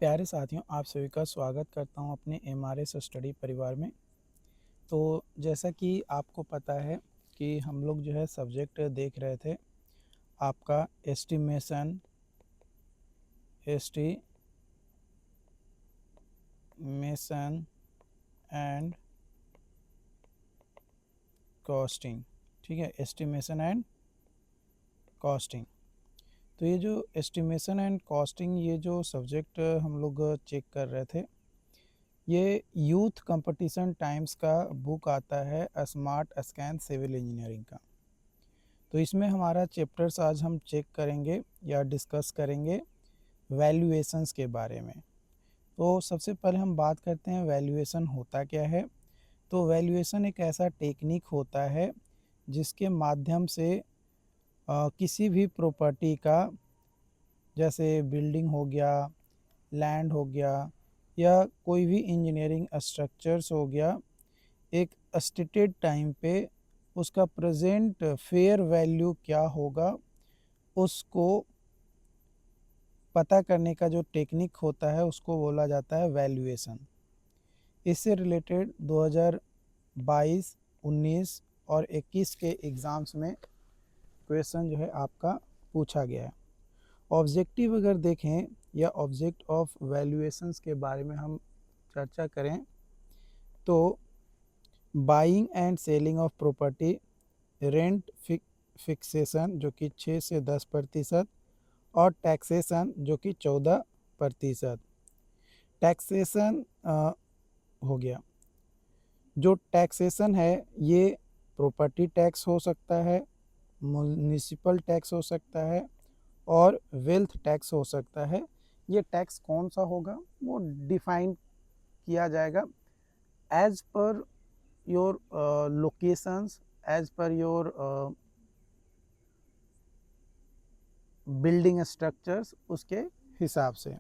प्यारे साथियों, आप सभी का स्वागत करता हूं अपने एमआरएस स्टडी परिवार में। तो जैसा कि आपको पता है कि हम लोग जो है सब्जेक्ट देख रहे थे आपका एस्टिमेशन एंड कॉस्टिंग। ठीक है, एस्टिमेशन एंड कॉस्टिंग। तो ये जो एस्टिमेशन एंड कॉस्टिंग ये जो सब्जेक्ट हम लोग चेक कर रहे थे, ये यूथ कंपटीशन टाइम्स का बुक आता है स्मार्ट स्कैन सिविल इंजीनियरिंग का। तो इसमें हमारा चैप्टर्स आज हम चेक करेंगे या डिस्कस करेंगे वैल्यूएशंस के बारे में। तो सबसे पहले हम बात करते हैं वैल्यूएशन होता क्या है। तो वैल्यूएशन एक ऐसा टेक्निक होता है जिसके माध्यम से किसी भी प्रॉपर्टी का, जैसे बिल्डिंग हो गया, लैंड हो गया या कोई भी इंजीनियरिंग स्ट्रक्चर्स हो गया, एक स्टेटेड टाइम पे उसका प्रेजेंट फेयर वैल्यू क्या होगा उसको पता करने का जो टेक्निक होता है उसको बोला जाता है वैल्यूएशन। इससे रिलेटेड 2022, 19 और 21 के एग्ज़ाम्स में क्वेश्चन जो है आपका पूछा गया है। ऑब्जेक्टिव अगर देखें या ऑब्जेक्ट ऑफ वैल्यूएशंस के बारे में हम चर्चा करें तो buying and selling of property, rent fixation जो कि 6 से 10% और टैक्सेशन जो कि 14%। टैक्सेशन हो गया। जो टैक्सेशन है ये प्रॉपर्टी टैक्स हो सकता है, म्युनिसिपल टैक्स हो सकता है और वेल्थ टैक्स हो सकता है। ये टैक्स कौन सा होगा वो डिफाइन किया जाएगा as per your locations, as per your building structures, उसके हिसाब से।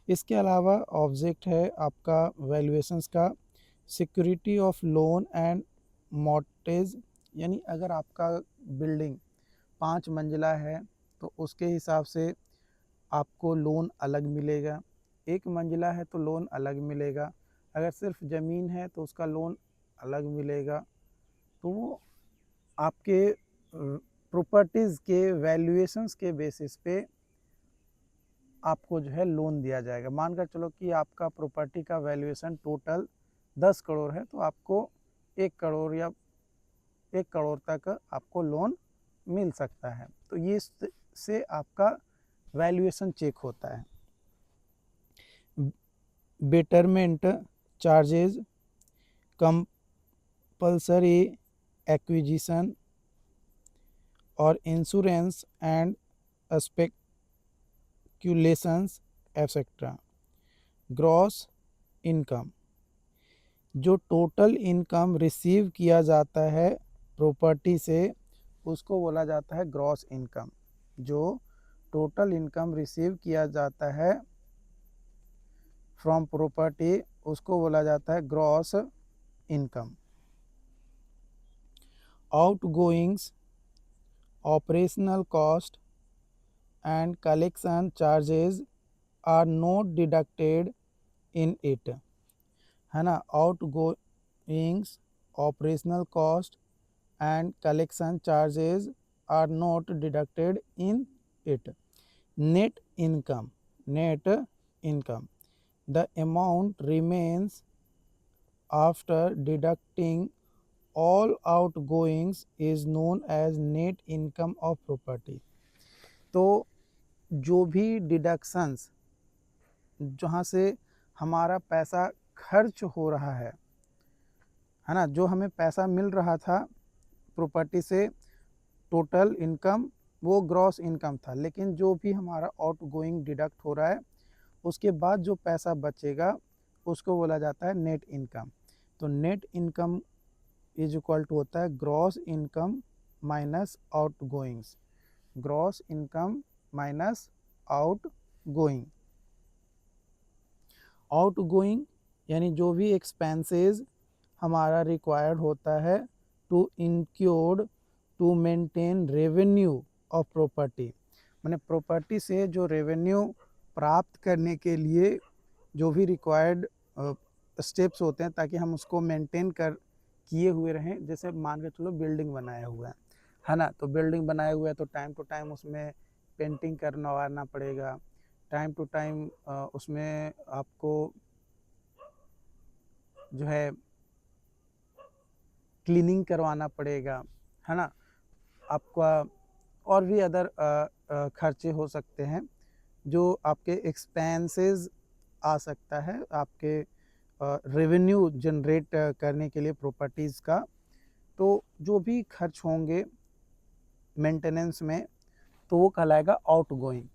इसके अलावा ऑब्जेक्ट है आपका वैल्यूएशंस का security of loan and mortgage, यानी अगर आपका बिल्डिंग 5 मंजिला है तो उसके हिसाब से आपको लोन अलग मिलेगा, 1 मंजिला है तो लोन अलग मिलेगा, अगर सिर्फ ज़मीन है तो उसका लोन अलग मिलेगा। तो वो आपके प्रॉपर्टीज़ के वैल्यूएशंस के बेसिस पे आपको जो है लोन दिया जाएगा। मानकर चलो कि आपका प्रॉपर्टी का वैल्यूएशन टोटल 10 करोड़ है तो आपको 1 करोड़ या 1 करोड़ तक आपको लोन मिल सकता है। तो ये से आपका वैल्यूएशन चेक होता है। बेटरमेंट चार्जेस, कंपल्सरी एक्विजिशन और insurance and speculations etcetera. Gross income, जो टोटल इनकम रिसीव किया जाता है प्रॉपर्टी से उसको बोला जाता है ग्रॉस इनकम। जो टोटल इनकम रिसीव किया जाता है फ्रॉम प्रॉपर्टी उसको बोला जाता है gross income. Outgoings, operational cost and collection charges are not deducted in it, है ना। Outgoings, operational cost and collection charges are not deducted in it. Net income, net income, the amount remains after deducting all outgoings is known as net income of property. तो जो भी deductions, जहाँ से हमारा पैसा खर्च हो रहा है ना, जो हमें पैसा मिल रहा था प्रॉपर्टी से, टोटल इनकम वो ग्रॉस इनकम था, लेकिन जो भी हमारा आउट गोइंग डिडक्ट हो रहा है उसके बाद जो पैसा बचेगा उसको बोला जाता है नेट इनकम। तो net income is equal to होता है gross income minus out goings, gross income minus out going. Out going यानी जो भी एक्सपेंसेस हमारा रिक्वायर्ड होता है to incurred to maintain revenue of property, मैंने प्रॉपर्टी से जो रेवेन्यू प्राप्त करने के लिए जो भी रिक्वायर्ड स्टेप्स होते हैं ताकि हम उसको मेंटेन कर किए हुए रहें। जैसे मान के चलो बिल्डिंग बनाया हुआ है ना, तो बिल्डिंग बनाया हुआ है तो टाइम टू टाइम उसमें पेंटिंग करवाना पड़ेगा, टाइम टू टाइम उसमें आपको जो है क्लीनिंग करवाना पड़ेगा, है ना। आपका और भी अदर खर्चे हो सकते हैं जो आपके एक्सपेंसेस आ सकता है आपके रेवेन्यू जनरेट करने के लिए प्रॉपर्टीज़ का। तो जो भी खर्च होंगे मेंटेनेंस में तो वो कहलाएगा आउट गोइंग।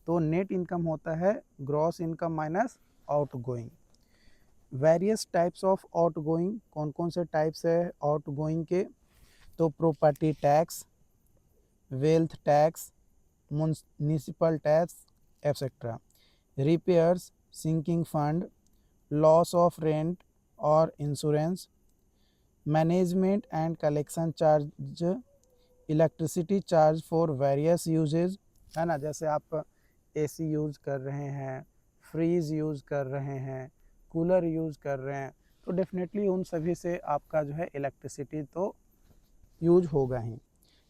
तो नेट इनकम होता है gross income minus out going. Various types of out going, कौन कौन से टाइप्स है आउट गोइंग के? तो property tax, wealth tax, municipal tax etcetera, repairs, sinking fund, loss of rent और insurance, management and collection charge, electricity charge for various usages, है ना। जैसे आप एसी यूज़ कर रहे हैं, फ्रीज यूज़ कर रहे हैं, कूलर यूज़ कर रहे हैं, तो डेफिनेटली उन सभी से आपका जो है इलेक्ट्रिसिटी तो यूज होगा ही।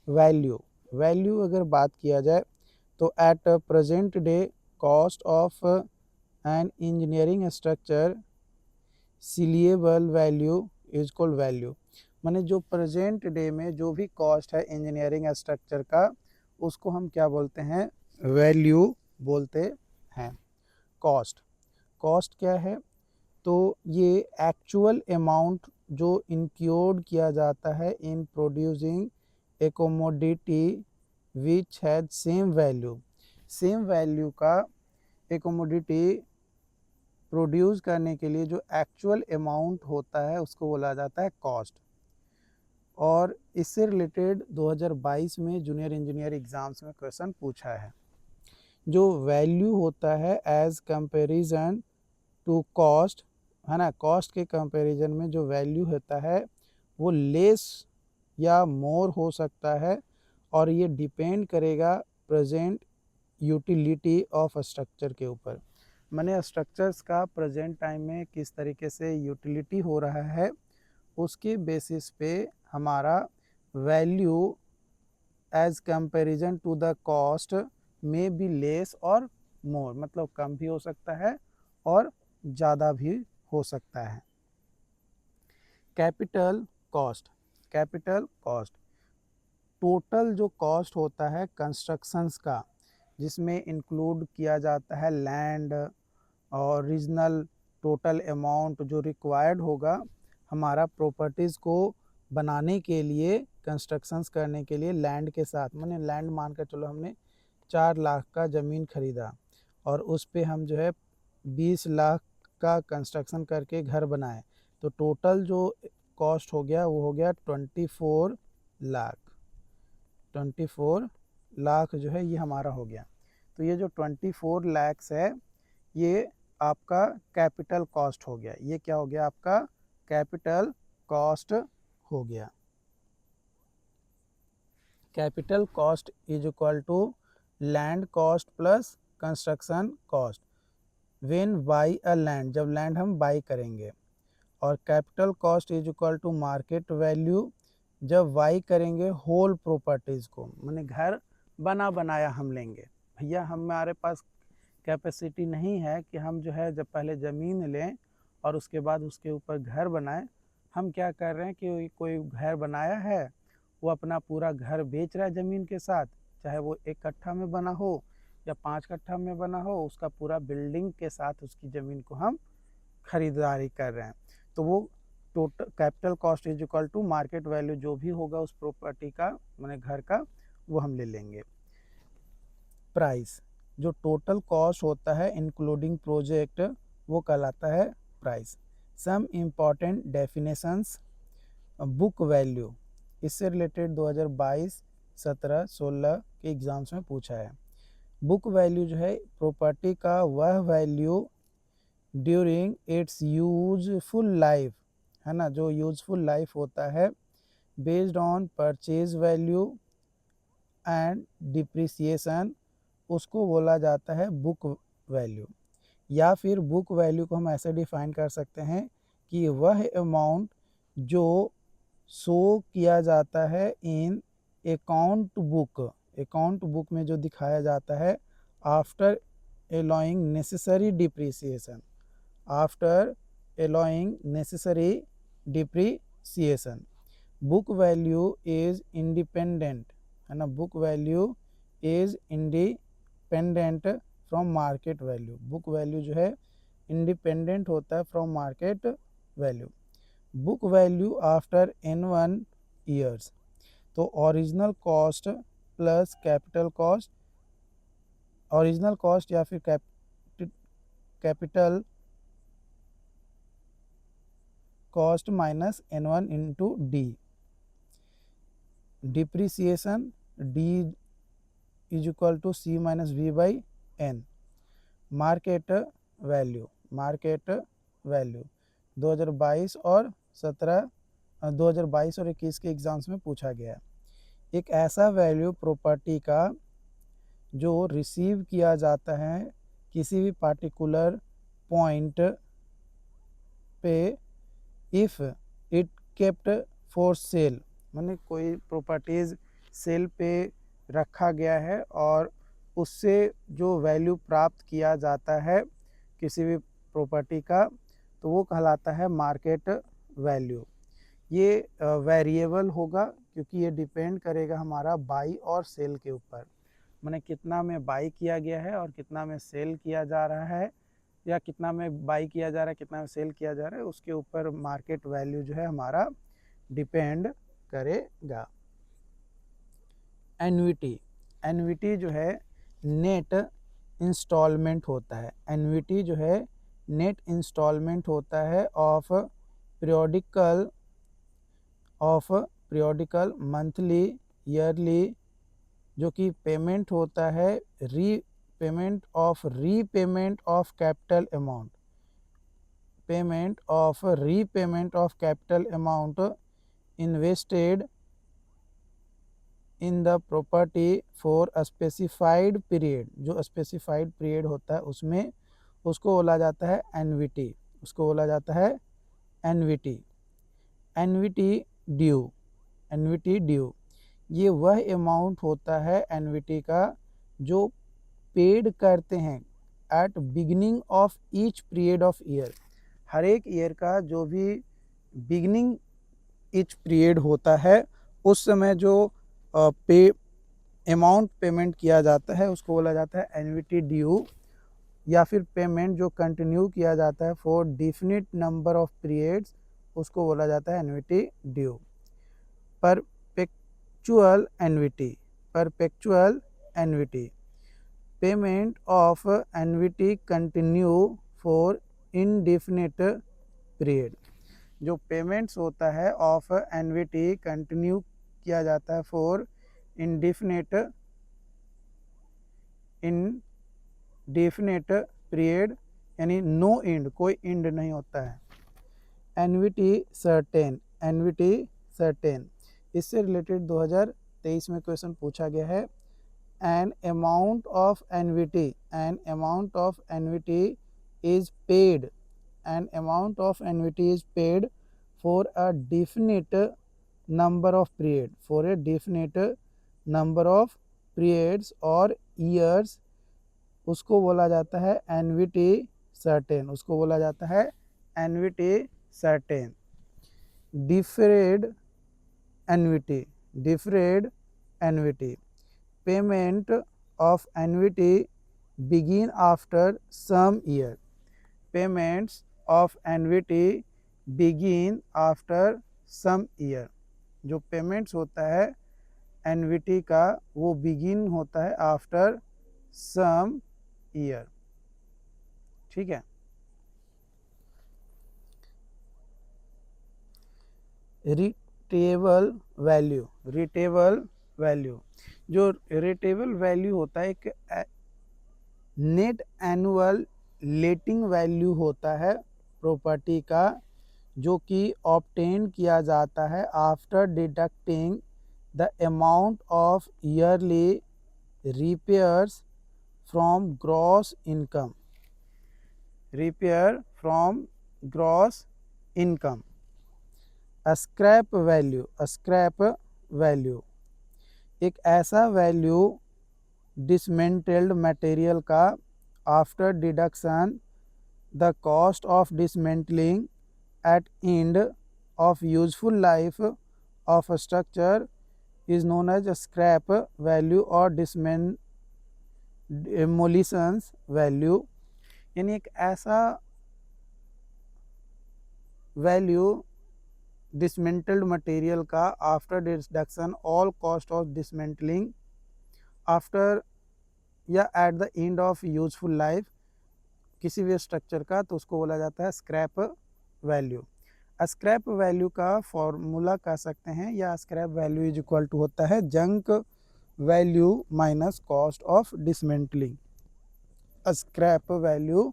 वैल्यू, वैल्यू अगर बात किया जाए तो at present day cost of an engineering structure saleable value is called value. माने जो प्रेजेंट डे में जो भी कॉस्ट है इंजीनियरिंग स्ट्रक्चर का उसको हम क्या बोलते हैं? वैल्यू बोलते हैं। कॉस्ट, कॉस्ट क्या है? तो ये एक्चुअल अमाउंट जो इंक्योर्ड किया जाता है in producing A commodity which has same value. Same value का ए कमोडिटी प्रोड्यूस करने के लिए जो एक्चुअल अमाउंट होता है उसको बोला जाता है कॉस्ट। और इससे रिलेटेड 2022 में जूनियर इंजीनियर एग्जाम्स में क्वेश्चन पूछा है। जो वैल्यू होता है एज कंपैरिजन टू कॉस्ट, है ना, कॉस्ट के कंपैरिजन में जो वैल्यू होता है वो लेस या मोर हो सकता है और ये डिपेंड करेगा प्रेजेंट यूटिलिटी ऑफ स्ट्रक्चर के ऊपर। माने स्ट्रक्चर्स का प्रेजेंट टाइम में किस तरीके से यूटिलिटी हो रहा है उसके बेसिस पे हमारा value as comparison to the cost में बी लेस और मोर, मतलब कम भी हो सकता है और ज़्यादा भी हो सकता है। Capital cost, capital cost total जो कॉस्ट होता है कंस्ट्रक्शंस का जिसमें इंक्लूड किया जाता है लैंड और रीजनल टोटल अमाउंट जो रिक्वायर्ड होगा हमारा प्रॉपर्टीज़ को बनाने के लिए, कंस्ट्रक्शंस करने के लिए लैंड के साथ। मैंने लैंड मान कर चलो हमने 4 लाख का ज़मीन खरीदा और उस पे हम जो है 20 लाख का कंस्ट्रक्शन करके घर बनाए, तो टोटल जो कॉस्ट हो गया वो हो गया 24 लाख। 24 लाख जो है ये हमारा हो गया। तो ये जो 24 लैक्स है ये आपका कैपिटल कॉस्ट हो गया। ये क्या हो गया? आपका कैपिटल कॉस्ट हो गया। Capital cost is equal to land cost plus construction cost when buy a land, जब लैंड हम बाई करेंगे। और capital cost is equal to market value जब बाई करेंगे होल प्रॉपर्टीज़ को, माने घर बना बनाया हम लेंगे। भैया हमारे पास कैपेसिटी नहीं है कि हम जो है जब पहले ज़मीन लें और उसके बाद उसके ऊपर घर बनाएं। हम क्या कर रहे हैं कि कोई घर बनाया है वो अपना पूरा घर बेच रहा है ज़मीन के साथ, चाहे वो 1 कट्ठा में बना हो या 5 कट्ठा में बना हो, उसका पूरा बिल्डिंग के साथ उसकी ज़मीन को हम खरीदारी कर रहे हैं। तो वो total capital cost is equal to market value जो भी होगा उस प्रॉपर्टी का, माने घर का, वो हम ले लेंगे। प्राइस, जो टोटल कॉस्ट होता है इंक्लूडिंग प्रोजेक्ट वो कहलाता है price. Some important definitions, book value, इससे रिलेटेड 2022, 17, 16 के एग्ज़ाम्स में पूछा है। बुक वैल्यू जो है प्रॉपर्टी का वह value during its useful life, है ना, जो यूजफुल लाइफ होता है based on purchase value and depreciation, उसको बोला जाता है बुक वैल्यू। या फिर बुक वैल्यू को हम ऐसे डिफाइन कर सकते हैं कि वह अमाउंट जो शो किया जाता है इन अकाउंट बुक में जो दिखाया जाता है after allowing necessary depreciation. Book value is independent, है ना, book value is independent from market value. Book value जो है इंडिपेंडेंट होता है from market value. Book value after N1 years, तो original cost plus capital cost, original cost या फिर capital cost minus N1 into D. Depreciation D is equal to C minus V by N. Market value 2022 और 21 के exams में पूछा गया है। एक ऐसा वैल्यू प्रॉपर्टी का जो रिसीव किया जाता है किसी भी पार्टिकुलर पॉइंट पे if it kept for sale, माने कोई प्रॉपर्टीज़ सेल पे रखा गया है और उससे जो वैल्यू प्राप्त किया जाता है किसी भी प्रॉपर्टी का, तो वो कहलाता है मार्केट वैल्यू। ये वेरिएबल होगा क्योंकि ये डिपेंड करेगा हमारा बाई और सेल के ऊपर, माने कितना में बाई किया गया है और कितना में सेल किया जा रहा है, या कितना में बाई किया जा रहा है कितना में सेल किया जा रहा है, उसके ऊपर मार्केट वैल्यू जो है हमारा डिपेंड करेगा। एन्युटी जो है नेट इंस्टॉलमेंट होता है। एन्युटी जो है नेट इंस्टॉलमेंट होता है ऑफ पीरियोडिकल मंथली ईयरली, जो कि पेमेंट होता है repayment of capital amount invested in the property for a specified period. जो स्पेसिफाइड पीरियड होता है उसमें उसको बोला जाता है एन्युटी, एन्युटी ड्यू। ये वह अमाउंट होता है एन्युटी का जो पेड करते हैं at beginning of each period of year. हर एक ईयर का जो भी बिगिनिंग ईच पीरियड होता है उस समय जो अमाउंट पेमेंट किया जाता है उसको बोला जाता है एन्युटी ड्यू, या फिर पेमेंट जो कंटिन्यू किया जाता है for definite number of periods उसको बोला जाता है annuity due. Perpetual annuity, payment of annuity continue for indefinite period. जो पेमेंट्स होता है ऑफ एन्युटी कंटिन्यू किया जाता है फॉर इनडेफिनिट पीरियड, यानी नो एंड, कोई एंड नहीं होता है। एन्युटी सर्टेन, इससे रिलेटेड 2023 में क्वेश्चन पूछा गया है। An amount of annuity is paid for a definite number of periods और ईयर्स, उसको बोला जाता है annuity certain. Deferred annuity, payment of annuity begin after some year, payments of annuity begin after some year. जो payments होता है annuity का वो बिगिन होता है आफ्टर सम ईयर, ठीक है। रिटेबल वैल्यू, जो रिटेबल वैल्यू होता है एक नेट एनुअल लेटिंग वैल्यू होता है प्रॉपर्टी का, जो कि ऑब्टेन किया जाता है after deducting the amount of yearly repairs from gross income. Repair from gross income. Scrap value, scrap value एक ऐसा वैल्यू डिसमेंटल्ड मटेरियल का after deduction the cost of dismantling at end of useful life of a structure is known as a scrap value or demolition value। यानी एक ऐसा value dismantled material का after deduction all cost of dismantling after या at the end of useful life किसी भी structure का, तो उसको बोला जाता है स्क्रैप वैल्यू। स्क्रैप वैल्यू का फॉर्मूला कह सकते हैं, या scrap value is equal to होता है junk value minus cost of dismantling. Scrap value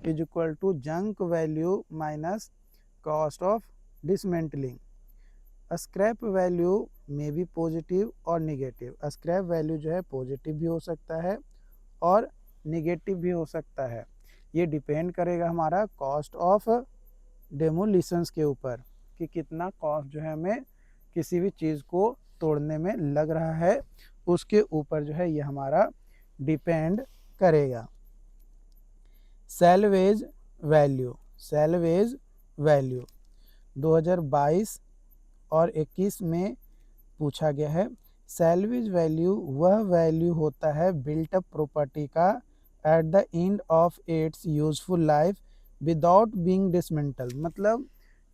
is equal to junk value minus cost of dismantling. Scrap value में भी पॉजिटिव और निगेटिव। स्क्रैप वैल्यू जो है पॉजिटिव भी हो सकता है और निगेटिव भी हो सकता है। ये डिपेंड करेगा हमारा कॉस्ट ऑफ डेमोलिशंस के ऊपर कि कितना कॉस्ट जो है हमें किसी भी चीज़ को तोड़ने में लग रहा है, उसके ऊपर जो है ये हमारा डिपेंड करेगा। सैल्वेज वैल्यू, सैल्वेज वैल्यू 2022 और 21 में पूछा गया है। सैल्वेज वैल्यू वह वैल्यू होता है बिल्ट अप प्रॉपर्टी का eight the end of its useful life without being dismantle. मतलब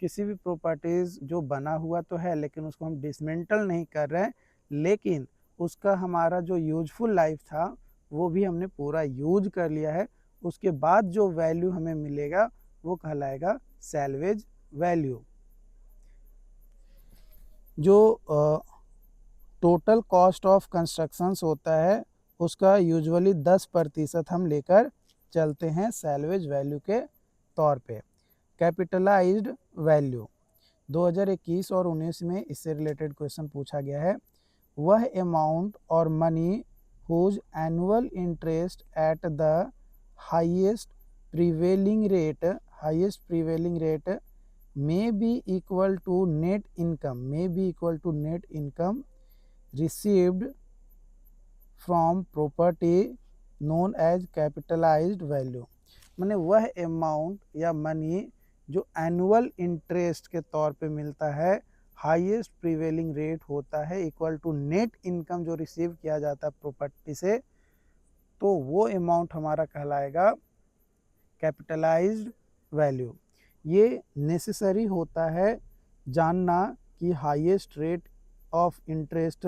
किसी भी प्रॉपर्टीज़ जो बना हुआ तो है लेकिन उसको हम डिसमेंटल नहीं कर रहे हैं, लेकिन उसका हमारा जो यूजफुल लाइफ था वो भी हमने पूरा यूज कर लिया है, उसके बाद जो वैल्यू हमें मिलेगा वो कहलाएगा सैल्वेज वैल्यू। जो टोटल कॉस्ट ऑफ कंस्ट्रक्शंस होता है उसका यूजुअली 10% हम लेकर चलते हैं सैल्वेज वैल्यू के तौर पे। कैपिटलाइज्ड वैल्यू 2021 और 19 में इससे रिलेटेड क्वेश्चन पूछा गया है। वह अमाउंट और money whose annual interest at the highest prevailing rate may be equal to net income received from property known as capitalized value। माने वह अमाउंट या मनी जो एनुअल इंटरेस्ट के तौर पे मिलता है, हाईएस्ट प्रिवेलिंग रेट होता है इक्वल टू नेट इनकम जो रिसीव किया जाता है प्रॉपर्टी से, तो वो अमाउंट हमारा कहलाएगा कैपिटलाइज्ड वैल्यू। ये नेसेसरी होता है जानना कि हाईएस्ट रेट ऑफ इंटरेस्ट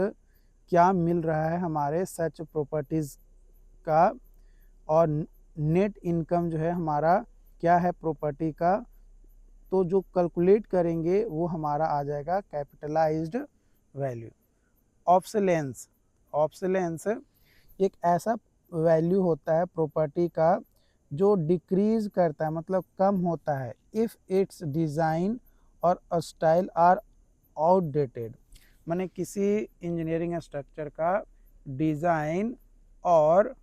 क्या मिल रहा है हमारे सच प्रॉपर्टीज़ का, और नेट इनकम जो है हमारा क्या है प्रॉपर्टी का, तो जो कैलकुलेट करेंगे वो हमारा आ जाएगा कैपिटलाइज्ड वैल्यू। ऑब्सोलेंस, ऑब्सोलेंस एक ऐसा वैल्यू होता है प्रॉपर्टी का जो डिक्रीज करता है, मतलब कम होता है इफ़ इट्स डिज़ाइन और स्टाइल आर आउटडेटेड। माने किसी इंजीनियरिंग स्ट्रक्चर का डिज़ाइन और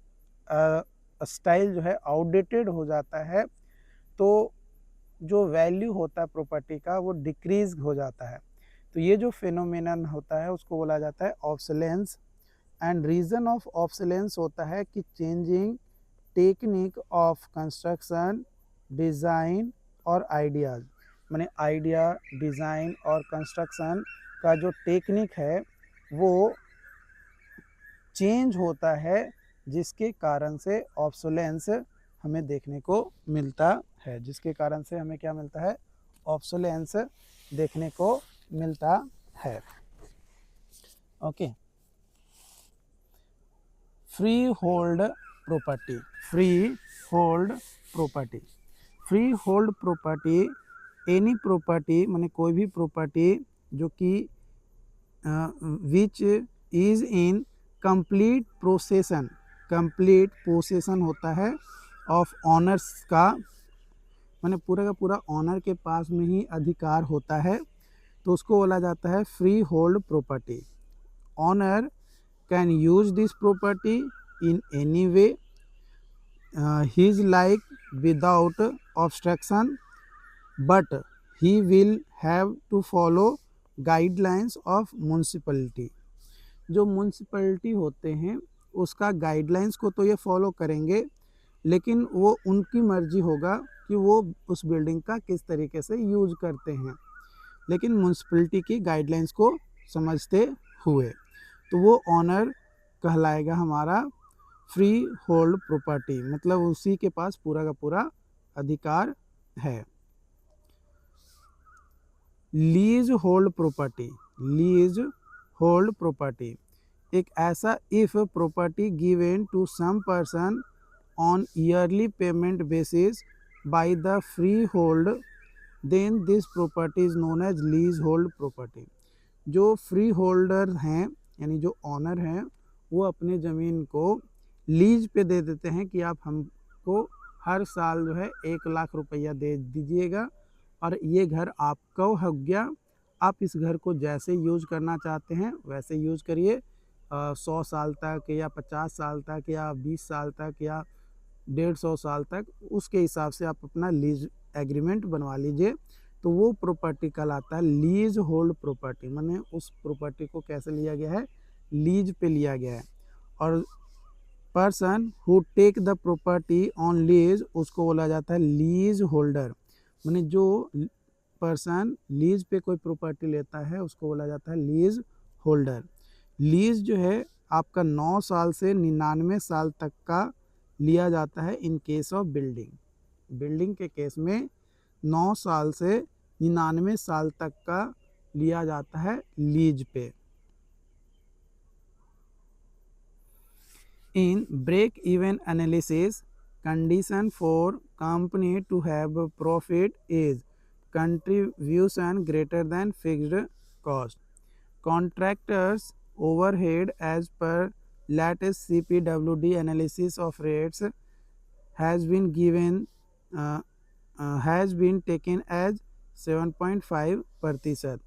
स्टाइल जो है आउटडेटेड हो जाता है, तो जो वैल्यू होता है प्रॉपर्टी का वो डिक्रीज हो जाता है। तो ये जो फिनोमेनन होता है उसको बोला जाता है obsolescence. And reason of obsolescence होता है कि changing technique of construction, design और आइडियाज़। माने आइडिया, डिज़ाइन और कंस्ट्रक्शन का जो टेक्निक है वो चेंज होता है, जिसके कारण से ऑब्सोलेंस हमें देखने को मिलता है, जिसके कारण से हमें क्या मिलता है, ऑब्सोलेंस देखने को मिलता है। Okay, free hold property, free hold property, free hold property any property माने कोई भी प्रॉपर्टी जो कि which is in complete प्रोसेसन, complete possession होता है ऑफ ऑनर्स का, माने पूरा का पूरा ऑनर के पास में ही अधिकार होता है, तो उसको बोला जाता है freehold property. Owner can use this property in any way his like without obstruction, but he will have to follow guidelines of municipality. जो म्यूनसिपैलिटी होते हैं उसका गाइडलाइंस को तो ये फॉलो करेंगे, लेकिन वो उनकी मर्जी होगा कि वो उस बिल्डिंग का किस तरीके से यूज करते हैं, लेकिन म्यूनसिपैलिटी की गाइडलाइंस को समझते हुए। तो वो ऑनर कहलाएगा हमारा फ्री होल्ड प्रॉपर्टी, मतलब उसी के पास पूरा का पूरा अधिकार है। Leasehold property, leasehold property एक ऐसा, if property given to some person on yearly payment basis by the freehold, then this property is known as leasehold property. जो फ्री होल्डर हैं यानी जो honour हैं वो अपने ज़मीन को लीज पे दे देते हैं कि आप हमको हर साल जो है 1 लाख रुपया दे दीजिएगा और ये घर आपका हो गया, आप इस घर को जैसे यूज करना चाहते हैं वैसे यूज करिए, 100 साल तक या 50 साल तक या 20 साल तक या 150 साल तक, उसके हिसाब से आप अपना लीज एग्रीमेंट बनवा लीजिए। तो वो प्रॉपर्टी कहलाता है लीज होल्ड प्रॉपर्टी, माने उस प्रॉपर्टी को कैसे लिया गया है, लीज पे लिया गया है। और person who take the property on lease उसको बोला जाता है लीज होल्डर, माने जो पर्सन लीज पे कोई प्रॉपर्टी लेता है उसको बोला जाता है लीज होल्डर। लीज जो है आपका 9 साल से 99 साल तक का लिया जाता है in case of building. Building के केस में 9 साल से 99 साल तक का लिया जाता है लीज पे। In break-even analysis, condition for company to have profit is contribution greater than fixed cost. Contractors overhead as per latest CPWD analysis of rates has been given has been taken as 7.5%.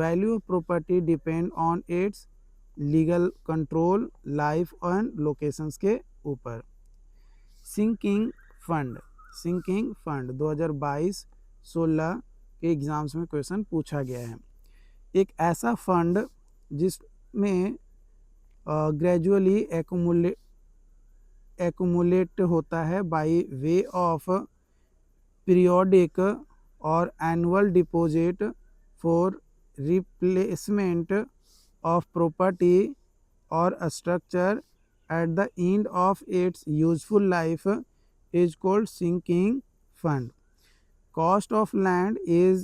Value of property depend on its legal control, life and locations के ऊपर। Sinking fund, sinking fund 2022-16 के exams में question पूछा गया है। एक ऐसा fund जिसमें ग्रेजुअली एक्यूमुलेट होता है बाय वे ऑफ पीरियोडिक और annual deposit for replacement of property or a structure at the end of its useful life is called sinking fund. Cost of land is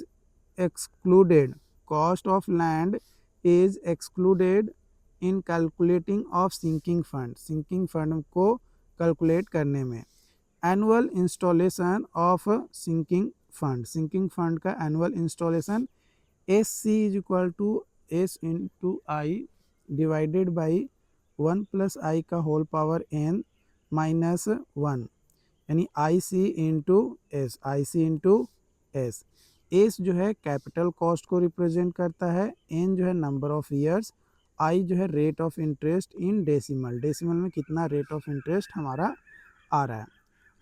excluded. Cost of land is excluded in calculating of sinking fund. Sinking fund को calculate करने में। Annual installation of sinking fund. Sinking fund का annual installation SC is equal to S into I divided by 1 plus I का whole power n minus 1, यानी I C into S, I C into S. S जो है capital cost को represent करता है, N जो है नंबर ऑफ ईयर्स, आई जो है rate of interest in decimal, decimal में कितना रेट ऑफ इंटरेस्ट हमारा आ रहा है,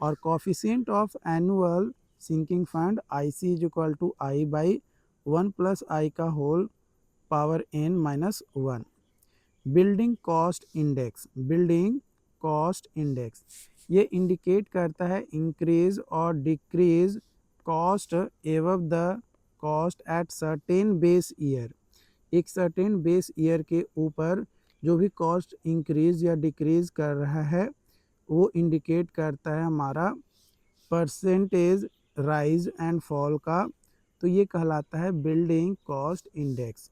और coefficient of annual sinking fund I C is equal to I by 1 plus I का whole power n minus 1। Building cost index, building cost index ये indicate करता है इंक्रीज और decrease cost above the cost at certain base year. एक certain base year के ऊपर जो भी कॉस्ट इंक्रीज या डिक्रीज कर रहा है वो इंडिकेट करता है हमारा परसेंटेज राइज एंड फॉल का, तो ये कहलाता है building cost index.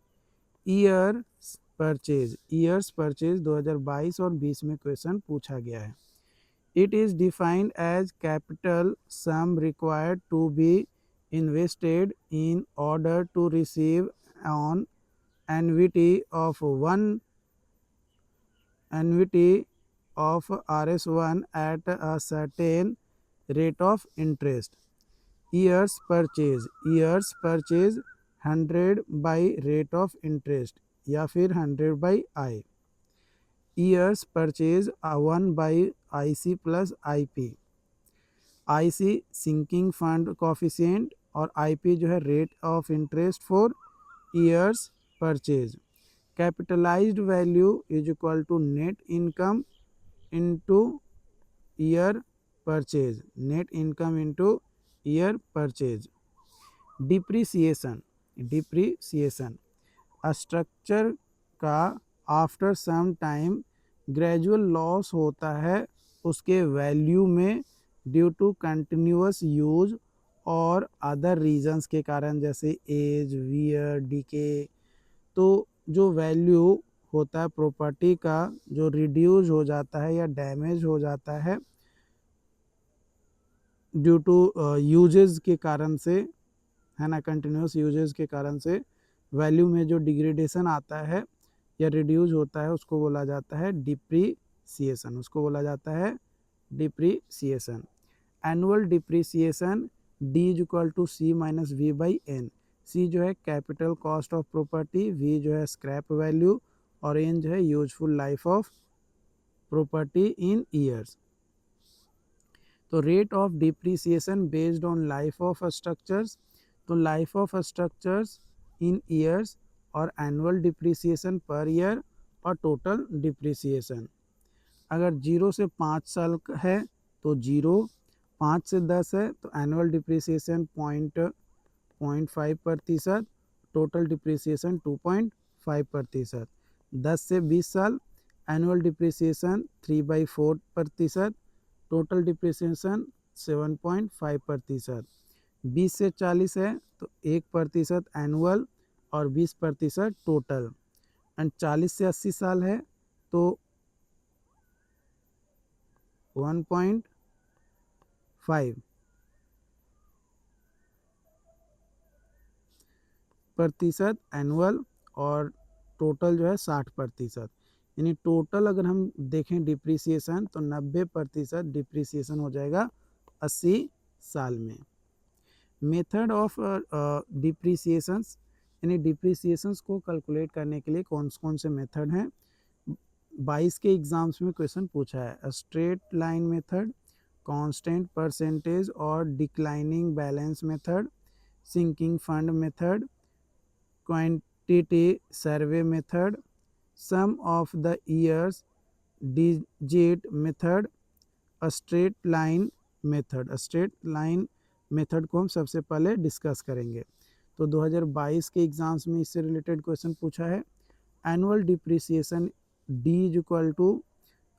Years purchase, years purchase 2022 और 20 में क्वेश्चन पूछा गया है। It is defined as capital sum required to be invested in order to receive on annuity of RS1 at a certain rate of interest. Years purchase, years purchase 100 by rate of interest या फिर 100 by I. Years purchase 1 by IC plus IP. IC sinking fund coefficient और IP जो है rate of interest for years purchase. Capitalised value is equal to net income into year purchase, net income into year purchase. Depreciation, depreciation structure का after some time gradual loss होता है उसके value में due to continuous use और other reasons के कारण, जैसे as, wear, DK. तो जो वैल्यू होता है प्रॉपर्टी का जो रिड्यूस हो जाता है या डैमेज हो जाता है ड्यू टू यूजेस के कारण से, है ना, कंटिन्यूस यूजेस के कारण से वैल्यू में जो डिग्रेडेशन आता है या रिड्यूस होता है उसको बोला जाता है डिप्रीसिएशन, उसको बोला जाता है depreciation. Annual depreciation D is equal to C minus V by N. C जो है capital cost of property, V जो है स्क्रैप वैल्यू और एन जो है useful life of property in years. तो rate of depreciation based on life of structures, तो life of structures in years और एनुअल डिप्रीसिएशन पर ईयर और टोटल डिप्रीसिएशन। अगर 0 से 5 साल है तो 0, 5 से 10 है तो एनुअल डिप्रीसिएशन 0.5%, टोटल डिप्रीसिएशन 2.5%। 10 से 20 साल एनुअल डिप्रीसिएशन 3/4%, टोटल डिप्रिसिएशन 7.5%। 20 से 40 है तो 1% एनुअल और 20% टोटल। एंड 40 से 80 साल है तो 1.5% एनुअल और टोटल जो है 60%। यानी टोटल अगर हम देखें डिप्रिसिएशन तो 90% डिप्रिसिएशन हो जाएगा 80 साल में। मेथड ऑफ डिप्रिसिएशंस, यानी डिप्रिसिएशंस को कैलकुलेट करने के लिए कौन कौन से मेथड हैं। 22 के एग्जाम्स में क्वेश्चन पूछा है। Straight line method, constant percentage और declining balance method, sinking fund method, quantity survey method, sum of the years digit method, straight line method. Straight line method को हम सबसे पहले डिस्कस करेंगे। तो 2022 के एग्जाम्स में इससे रिलेटेड क्वेश्चन पूछा है। Annual depreciation D is equal to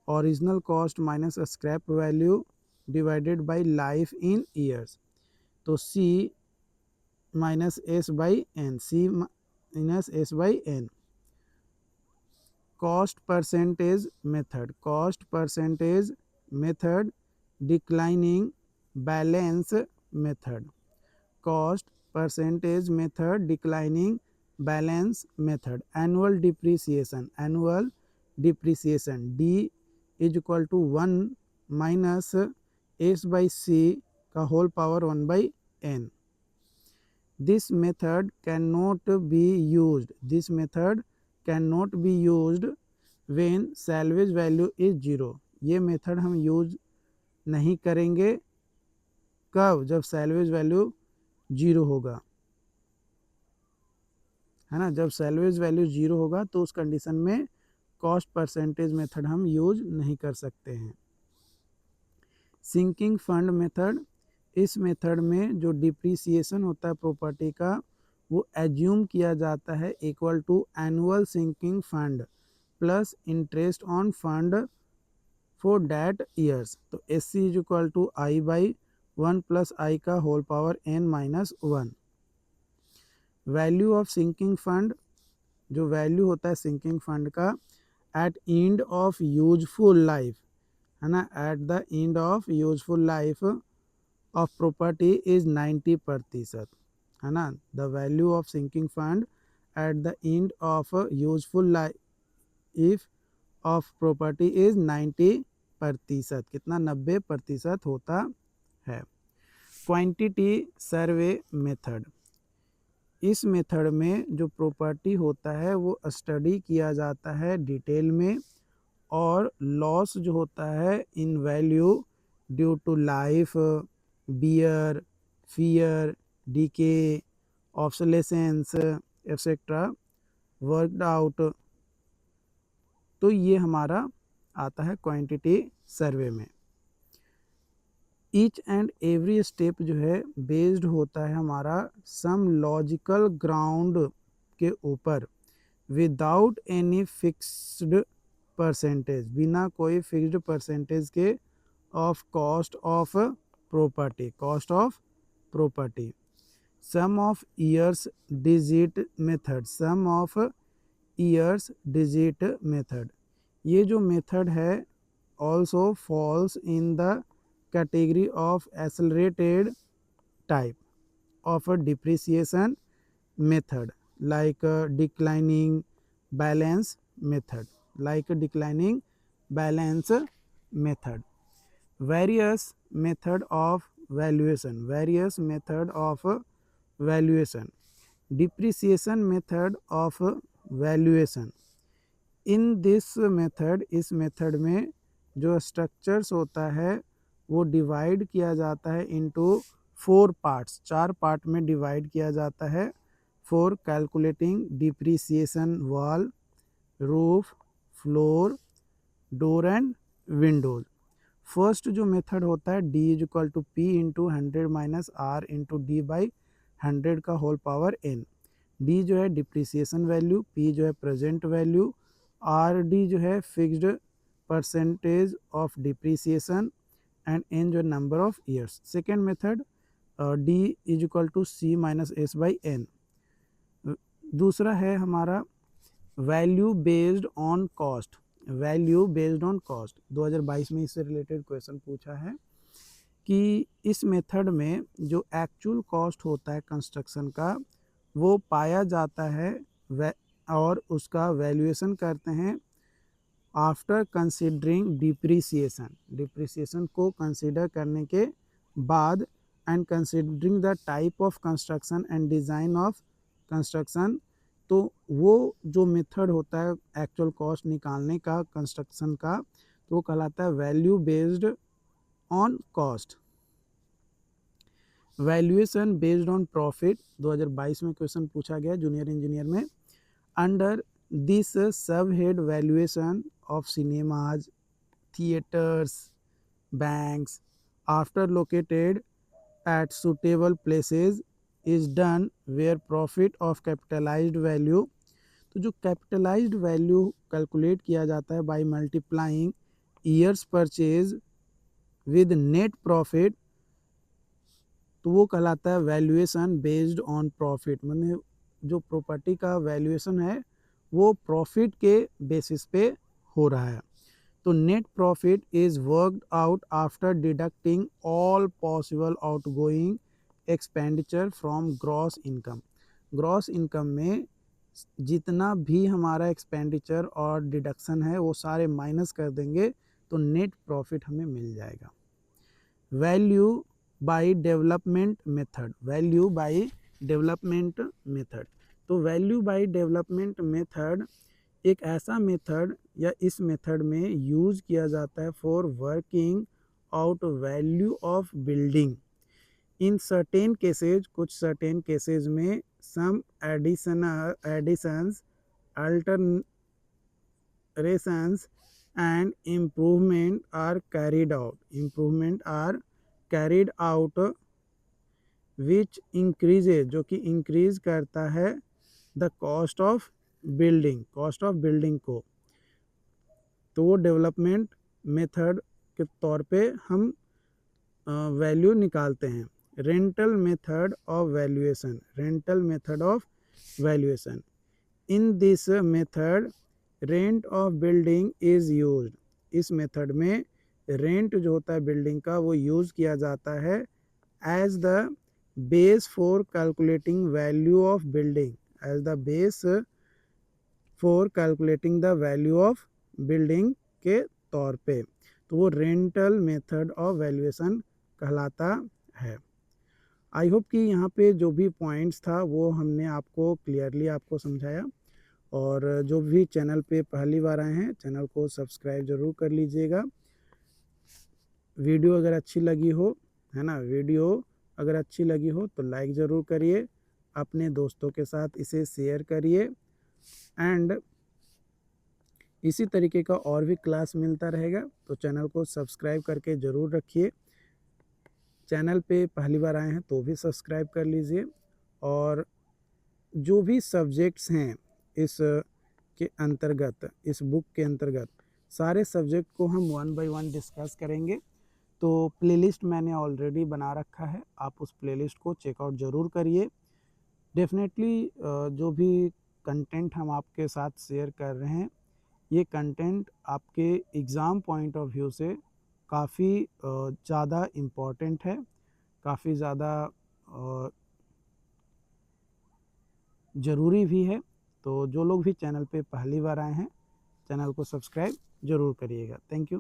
original cost minus scrap value divided by life in years. तो C minus S by N, C minus S by N. Cost percentage method, cost percentage method, declining balance method. Cost percentage method, declining balance method. Annual depreciation, annual depreciation D is equal to 1 minus S by C का whole power 1/n। This method can not be used, this method can not be used when salvage value is 0। ये method हम use नहीं करेंगे कब? जब salvage value 0 होगा, है ना। जब सैल्वेज वैल्यू 0 होगा तो उस कंडीशन में कॉस्ट परसेंटेज मेथड हम यूज नहीं कर सकते हैं। सिंकिंग फंड मेथड, इस मेथड में जो डिप्रिसिएशन होता है प्रॉपर्टी का वो एज्यूम किया जाता है equal to annual sinking fund plus interest on fund for that years. तो S C is equal to I by 1 plus I का whole power n minus 1। Value of sinking fund, जो value होता है sinking fund का at end of useful life, है ना, at the end of useful life of property is 90%, है ना। The value of sinking fund at the end of useful life of property is 90%, कितना? 90% होता है। क्वांटिटी सर्वे मेथड, इस method में जो प्रॉपर्टी होता है वो स्टडी किया जाता है डिटेल में और लॉस जो होता है in value due to life wear, tear, decay, obsolescence etcetera worked out. तो ये हमारा आता है क्वांटिटी सर्वे में। ईच एंड एवरी स्टेप जो है बेस्ड होता है हमारा सम लॉजिकल ग्राउंड के ऊपर, विदाउट एनी फिक्स्ड परसेंटेज, बिना कोई फिक्स्ड परसेंटेज के, of cost of property, cost of property. Sum of years digit method, sum of years digit method, ये जो मेथड है also falls in the category of accelerated type of a depreciation method, like declining balance method, like declining balance method. Various method of valuation, various method of valuation, depreciation method of valuation। In this method, इस method में जो structures होता है वो divide किया जाता है into 4 parts, 4 part में डिवाइड किया जाता है for calculating depreciation wall, roof, floor, door and windows. First जो मेथड होता है D is equal to P into 100 minus R into D by 100 का होल पावर एन। डी जो है डिप्रिसिएशन वैल्यू, पी जो है प्रेजेंट वैल्यू, आर डी जो है fixed percentage of depreciation and N जो है number of years. Second method D is equal to C minus S by N. दूसरा है हमारा value based on cost, value based on cost. 2022 में इससे related question पूछा है कि इस मेथड में जो एक्चुअल कॉस्ट होता है कंस्ट्रक्शन का वो पाया जाता है और उसका वैल्यूएशन करते हैं आफ्टर कंसिडरिंग डिप्रिसिएशन, डिप्रिसिएशन को कंसिडर करने के बाद, and considering the type of construction and design of construction. तो वो जो मेथड होता है एक्चुअल कॉस्ट निकालने का कंस्ट्रक्शन का, तो वो कहलाता है value based on cost. Valuation based on profit 2022 में क्वेश्चन पूछा गया जूनियर इंजीनियर में। अंडर दिस सब head valuation of cinemas, theatres, banks after located at suitable places is done where profit of capitalized value। तो जो capitalised value calculate किया जाता है by multiplying years purchase with net profit, तो वो कहलाता है वैल्यूएशन बेस्ड ऑन प्रॉफिट। मतलब जो प्रॉपर्टी का वैल्यूएशन है वो प्रॉफिट के बेसिस पे हो रहा है। तो net profit is worked out after deducting all possible outgoing expenditure from gross income. Gross income में जितना भी हमारा एक्सपेंडिचर और डिडक्शन है वो सारे माइनस कर देंगे तो नेट प्रॉफिट हमें मिल जाएगा। Value by development method, value by development method. तो वैल्यू बाय डेवलपमेंट मेथड एक ऐसा मेथड या इस मेथड में यूज़ किया जाता है for working out value of building in certain cases, कुछ सर्टेन केसेज में some additions, alterations and improvement are carried out, improvement are carried out which increases, जो कि इंक्रीज करता है the cost of building, cost of building को। तो वो development method के तौर पे हम वैल्यू निकालते हैं। Rental method of valuation, rental method of valuation. In this method rent of building is used, इस मेथड में रेंट जो होता है बिल्डिंग का वो यूज़ किया जाता है as the base for calculating value of building, as the base for calculating the value of building के तौर पे। तो वो रेंटल मेथड ऑफ वैल्यूएशन कहलाता है। आई होप कि यहाँ पे जो भी पॉइंट्स था वो हमने आपको क्लियरली आपको समझाया। और जो भी चैनल पे पहली बार आए हैं चैनल को सब्सक्राइब ज़रूर कर लीजिएगा। वीडियो अगर अच्छी लगी हो है ना। वीडियो अगर अच्छी लगी हो तो लाइक ज़रूर करिए, अपने दोस्तों के साथ इसे शेयर करिए एंड इसी तरीके का और भी क्लास मिलता रहेगा तो चैनल को सब्सक्राइब करके ज़रूर रखिए। चैनल पे पहली बार आए हैं तो भी सब्सक्राइब कर लीजिए। और जो भी सब्जेक्ट्स हैं इस के अंतर्गत, इस बुक के अंतर्गत सारे सब्जेक्ट को हम वन बाय वन डिस्कस करेंगे। तो प्लेलिस्ट मैंने ऑलरेडी बना रखा है, आप उस प्लेलिस्ट को चेकआउट ज़रूर करिए। डेफिनेटली जो भी कंटेंट हम आपके साथ शेयर कर रहे हैं, ये कंटेंट आपके एग्ज़ाम पॉइंट ऑफ व्यू से काफ़ी ज़्यादा इम्पॉर्टेंट है, काफ़ी ज़्यादा ज़रूरी भी है। तो जो लोग भी चैनल पे पहली बार आए हैं, चैनल को सब्सक्राइब ज़रूर करिएगा। Thank you.